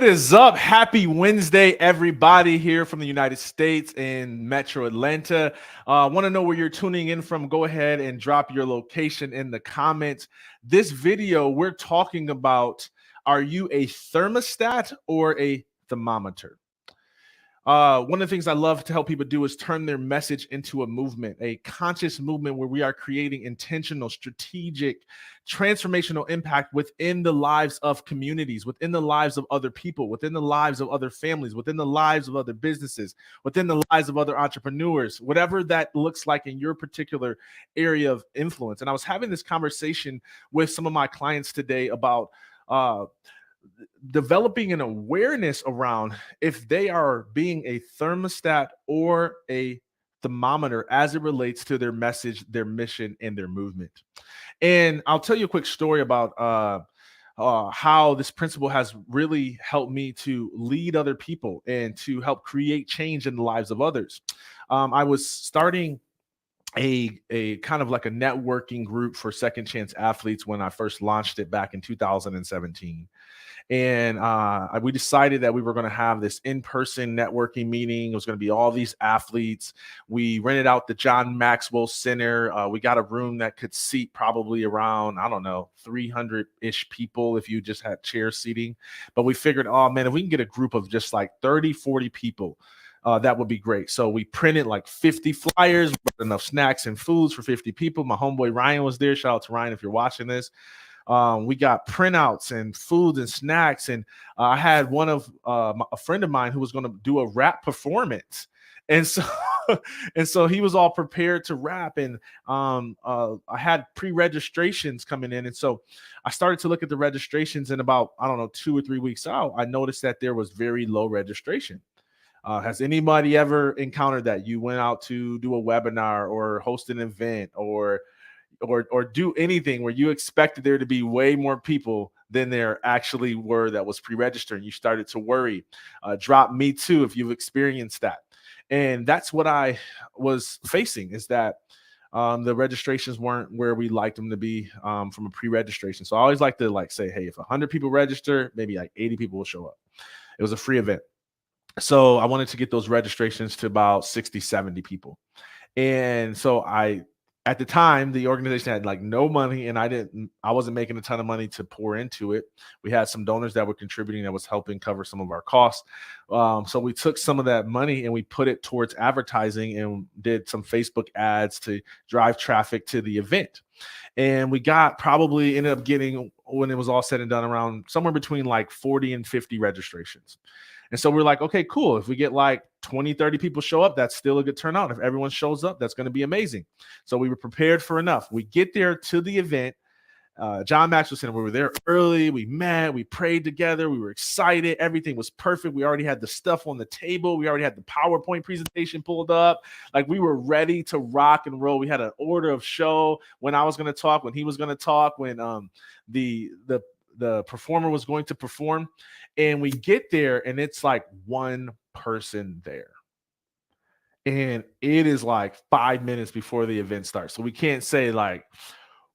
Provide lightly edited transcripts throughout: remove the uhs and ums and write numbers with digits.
is up? Happy Wednesday, everybody here from the United States in Metro Atlanta. Want to know where you're tuning in from? Go ahead and drop your location in the comments. This video, we're talking about, are you a thermostat or a thermometer? One of the things I love to help people do is turn their message into a movement, a conscious movement where we are creating intentional, strategic, transformational impact within the lives of communities, within the lives of other people, within the lives of other families, within the lives of other businesses, within the lives of other entrepreneurs, whatever that looks like in your particular area of influence. And I was having this conversation with some of my clients today about uh, developing an awareness around if they are being a thermostat or a thermometer as it relates to their message, their mission, and their movement. And I'll tell you a quick story about how this principle has really helped me to lead other people and to help create change in the lives of others. I was starting a kind of like a networking group for second chance athletes when I first launched it back in 2017. And we decided that we were going to have this in-person networking meeting. It was going to be all these athletes. We rented out the John Maxwell Center. We got a room that could seat probably around, I don't know, 300-ish people if you just had chair seating. But we figured, oh man, if we can get a group of just like 30, 40 people, that would be great. So we printed like 50 flyers, enough snacks and foods for 50 people. My homeboy Ryan was there. Shout out to Ryan if you're watching this. We got printouts and food and snacks, and I had one of a friend of mine who was going to do a rap performance, and so and so he was all prepared to rap, and I had pre-registrations coming in, and so I started to look at the registrations, and about, I don't know, 2 or 3 weeks out, I noticed that there was very low registration. Has anybody ever encountered that? You went out to do a webinar or host an event or do anything where you expected there to be way more people than there actually were that was pre-registered, and you started to worry. Drop me too if you've experienced that. And that's what I was facing, is that the registrations weren't where we liked them to be from a pre-registration. So I always like to say, hey, if 100 people register, maybe like 80 people will show up. It was a free event. So I wanted to get those registrations to about 60, 70 people. And so at the time, the organization had like no money, and I wasn't making a ton of money to pour into it. We had some donors that were contributing that was helping cover some of our costs. So we took some of that money and we put it towards advertising and did some Facebook ads to drive traffic to the event. And we ended up getting, when it was all said and done, around somewhere between like 40 and 50 registrations. And so we're like, okay, cool. If we get like 20, 30 people show up, that's still a good turnout. If everyone shows up, that's going to be amazing. So we were prepared for enough. We get there to the event. John Maxwell Center, we were there early. We met, we prayed together. We were excited. Everything was perfect. We already had the stuff on the table. We already had the PowerPoint presentation pulled up. Like, we were ready to rock and roll. We had an order of show, when I was going to talk, when he was going to talk, when the performer was going to perform. And we get there and it's like one person there. And it is like 5 minutes before the event starts. So we can't say like,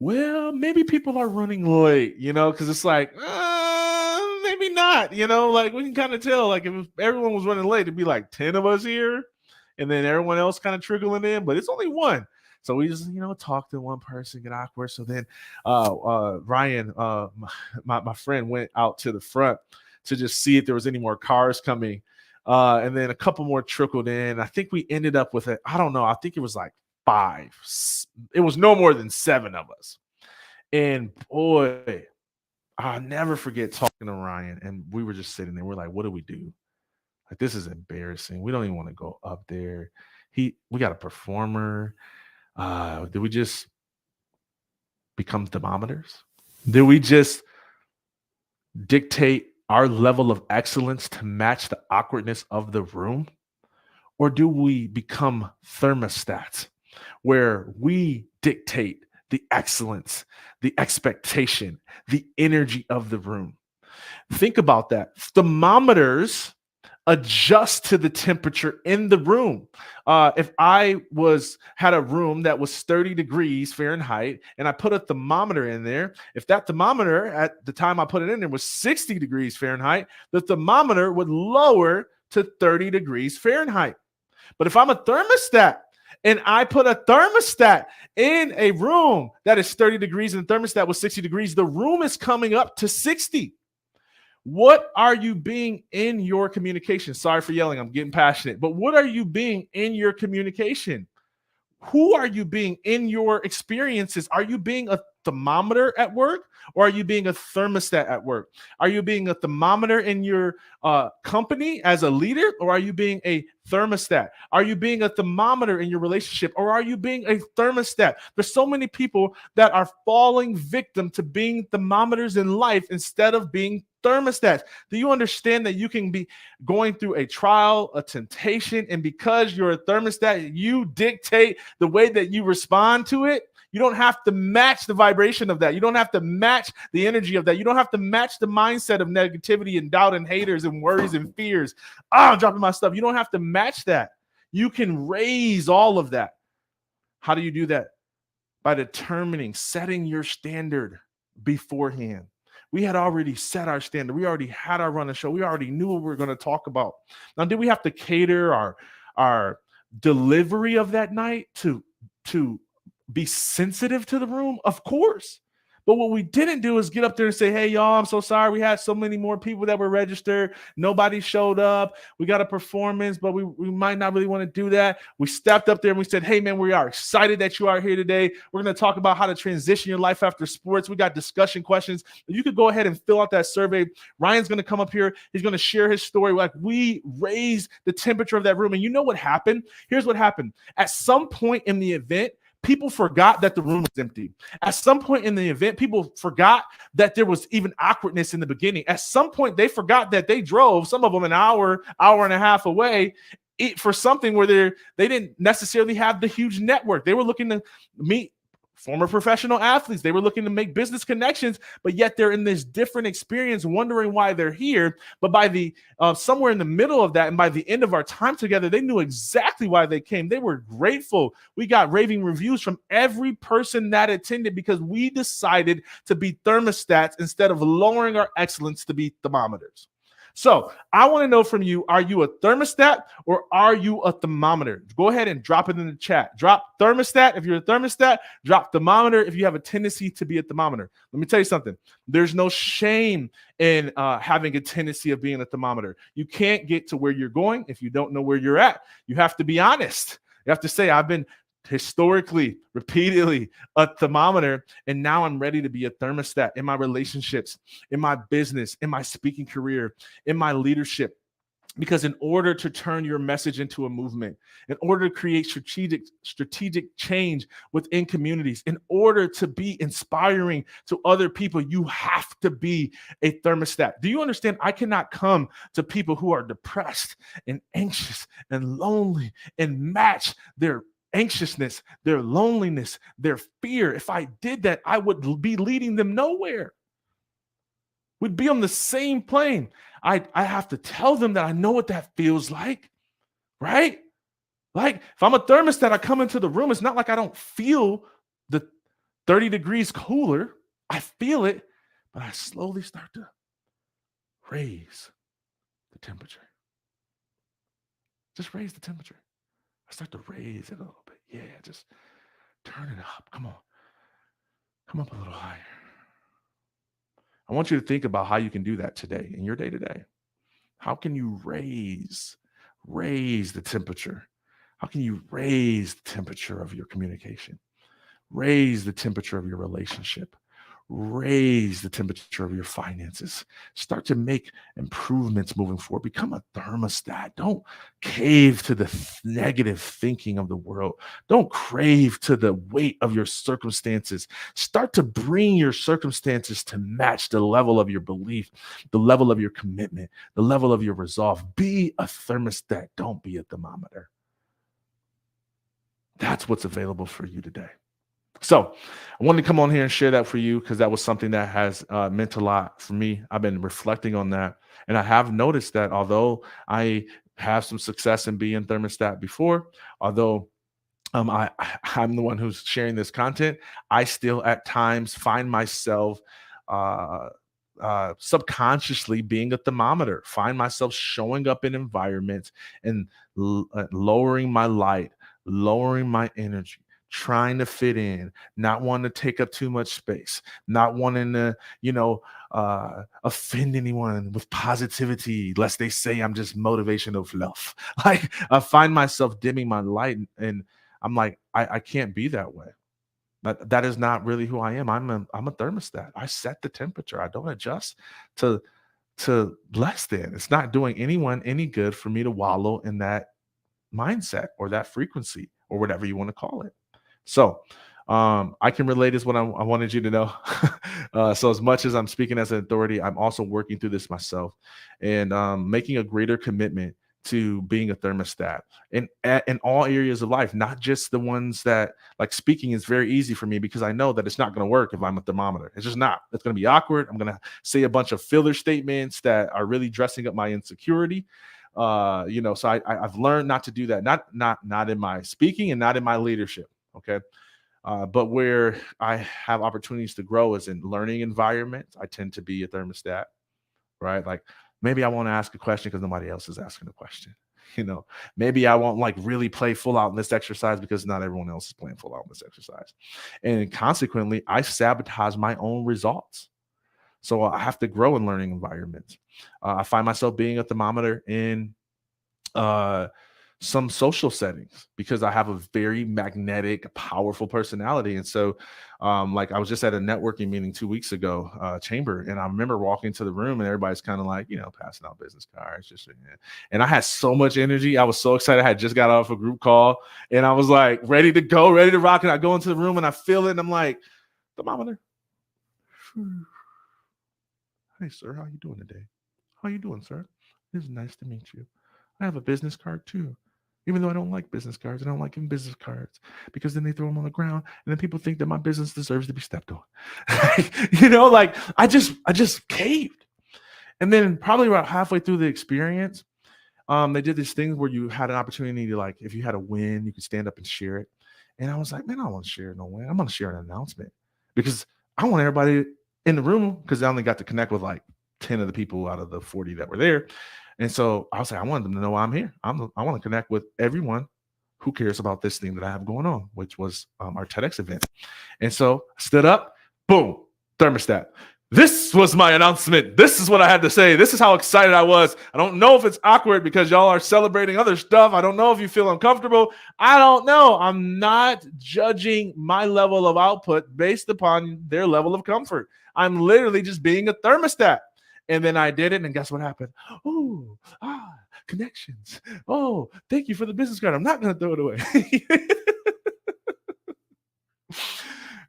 well, maybe people are running late, because it's like, maybe not, like we can kind of tell, like if everyone was running late, it'd be like 10 of us here and then everyone else kind of trickling in, but it's only one. So we just, talk to one person, get awkward. So then Ryan, my friend, went out to the front to just see if there was any more cars coming. And then a couple more trickled in. I think we ended up with I don't know. I think it was like 5. It was no more than 7 of us. And boy, I'll never forget talking to Ryan. And we were just sitting there. We're like, what do we do? Like, this is embarrassing. We don't even want to go up there. We got a performer. Do we just become thermometers? Do we just dictate our level of excellence to match the awkwardness of the room? Or do we become thermostats, where we dictate the excellence, the expectation, the energy of the room? Think about that. Thermometers adjust to the temperature in the room. If I had a room that was 30 degrees Fahrenheit and I put a thermometer in there, if that thermometer at the time I put it in there was 60 degrees Fahrenheit, the thermometer would lower to 30 degrees Fahrenheit. But if I'm a thermostat and I put a thermostat in a room that is 30 degrees and the thermostat was 60 degrees, the room is coming up to 60. What are you being in your communication? Sorry for yelling, I'm getting passionate. But what are you being in your communication? Who are you being in your experiences? Are you being a thermometer at work, or are you being a thermostat at work? Are you being a thermometer in your company as a leader, or are you being a thermostat? Are you being a thermometer in your relationship, or are you being a thermostat? There's so many people that are falling victim to being thermometers in life instead of being thermostats. Do you understand that you can be going through a trial, a temptation, and because you're a thermostat, you dictate the way that you respond to it? You don't have to match the vibration of that. You don't have to match the energy of that. You don't have to match the mindset of negativity and doubt and haters and worries and fears. I'm dropping my stuff. You don't have to match that. You can raise all of that. How do you do that? By setting your standard beforehand. We had already set our standard. We already had our run of show. We already knew what we were going to talk about. Now, did we have to cater our delivery of that night to be sensitive to the room? Of course. But what we didn't do is get up there and say, hey, y'all, I'm so sorry. We had so many more people that were registered. Nobody showed up. We got a performance, but we might not really want to do that. We stepped up there and we said, hey, man, we are excited that you are here today. We're going to talk about how to transition your life after sports. We got discussion questions. You could go ahead and fill out that survey. Ryan's going to come up here. He's going to share his story. Like, we raised the temperature of that room. And you know what happened? Here's what happened. At some point in the event, people forgot that the room was empty. At some point in the event, people forgot that there was even awkwardness in the beginning. At some point, they forgot that they drove, some of them an hour and a half away, for something where they didn't necessarily have the huge network. They were looking to meet former professional athletes. They were looking to make business connections, but yet they're in this different experience, wondering why they're here. But by the somewhere in the middle of that, and by the end of our time together, they knew exactly why they came. They were grateful. We got raving reviews from every person that attended because we decided to be thermostats instead of lowering our excellence to be thermometers. So I want to know from you, are you a thermostat or are you a thermometer? Go ahead and drop it in the chat. Drop thermostat if you're a thermostat. Drop thermometer if you have a tendency to be a thermometer. Let me tell you something. There's no shame in having a tendency of being a thermometer. You can't get to where you're going if you don't know where you're at. You have to be honest. You have to say, I've been historically, repeatedly a thermometer, and now I'm ready to be a thermostat in my relationships, in my business, in my speaking career, in my leadership. Because in order to turn your message into a movement, in order to create strategic change within communities, in order to be inspiring to other people, you have to be a thermostat. Do you understand? I cannot come to people who are depressed and anxious and lonely and match their anxiousness, their loneliness, their fear. If I did that, I would be leading them nowhere. We'd be on the same plane. I have to tell them that I know what that feels like, right? Like, if I'm a thermostat, I come into the room, it's not like I don't feel the 30 degrees cooler. I feel it, but I slowly start to raise the temperature. Just raise the temperature. I start to raise it a little bit. Yeah, just turn it up. Come on. Come up a little higher. I want you to think about how you can do that today, in your day-to-day. How can you raise the temperature? How can you raise the temperature of your communication? Raise the temperature of your relationship. Raise the temperature of your finances. Start to make improvements moving forward. Become a thermostat. Don't cave to the negative thinking of the world. Don't crave to the weight of your circumstances. Start to bring your circumstances to match the level of your belief, the level of your commitment, the level of your resolve. Be a thermostat. Don't be a thermometer. That's what's available for you today. So I wanted to come on here and share that for you because that was something that has meant a lot for me. I've been reflecting on that, and I have noticed that although I have some success in being thermostat before, although I'm the one who's sharing this content, I still at times find myself uh, subconsciously being a thermometer, find myself showing up in environments and lowering my light, lowering my energy, trying to fit in, not wanting to take up too much space, not wanting to, offend anyone with positivity, lest they say I'm just motivational fluff. Like I find myself dimming my light, and I'm like, I can't be that way. That is not really who I am. I'm a thermostat. I set the temperature. I don't adjust to less than. It's not doing anyone any good for me to wallow in that mindset or that frequency or whatever you want to call it. So, I can relate is what I wanted you to know. So as much as I'm speaking as an authority, I'm also working through this myself and making a greater commitment to being a thermostat in all areas of life, not just the ones that like speaking is very easy for me because I know that it's not going to work if I'm a thermometer. It's just not. It's going to be awkward. I'm going to say a bunch of filler statements that are really dressing up my insecurity. So I've learned not to do that. Not in my speaking and not in my leadership. Okay. But where I have opportunities to grow is in learning environments. I tend to be a thermostat, right? Like maybe I want to ask a question because nobody else is asking a question. You know, maybe I won't like really play full out in this exercise because not everyone else is playing full out in this exercise. And consequently, I sabotage my own results. So I have to grow in learning environments. I find myself being a thermometer in uh, some social settings because I have a very magnetic, powerful personality. And so, like I was just at a networking meeting 2 weeks ago, chamber, and I remember walking to the room and everybody's kind of like, passing out business cards, just yeah. And I had so much energy. I was so excited. I had just got off a group call and I was like ready to go, ready to rock. And I go into the room and I feel it. And I'm like, thermometer. Hey, sir, how you doing today? How you doing, sir? It's nice to meet you. I have a business card too. Even though I don't like business cards, I don't like giving business cards because then they throw them on the ground and then people think that my business deserves to be stepped on. Like I just caved. And then probably about halfway through the experience, they did this thing where you had an opportunity to like, if you had a win, you could stand up and share it. And I was like, man, I don't want to share no win. I'm going to share an announcement because I want everybody in the room because I only got to connect with like 10 of the people out of the 40 that were there. And so I was like, I wanted them to know I'm here. I want to connect with everyone who cares about this thing that I have going on, which was our TEDx event. And so I stood up, boom, thermostat. This was my announcement. This is what I had to say. This is how excited I was. I don't know if it's awkward because y'all are celebrating other stuff. I don't know if you feel uncomfortable. I don't know. I'm not judging my level of output based upon their level of comfort. I'm literally just being a thermostat. And then I did it, and guess what happened? Oh, connections. Oh, thank you for the business card. I'm not going to throw it away.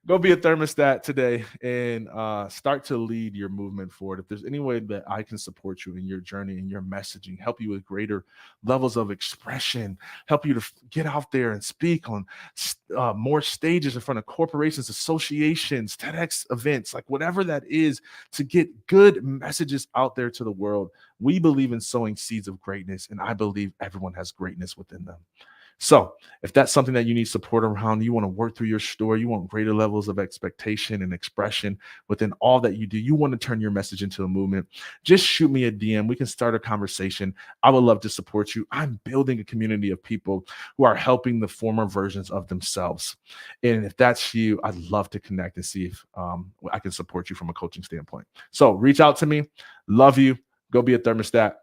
Go be a thermostat today and start to lead your movement forward. If there's any way that I can support you in your journey and your messaging, help you with greater levels of expression, help you to get out there and speak on more stages in front of corporations, associations, TEDx events, like whatever that is, to get good messages out there to the world. We believe in sowing seeds of greatness, and I believe everyone has greatness within them. So, if that's something that you need support around, you want to work through your story, you want greater levels of expectation and expression within all that you do, you want to turn your message into a movement, just shoot me a DM. We can start a conversation. I would love to support you. I'm building a community of people who are helping the former versions of themselves. And if that's you, I'd love to connect and see if I can support you from a coaching standpoint. So, reach out to me. Love you. Go be a thermostat.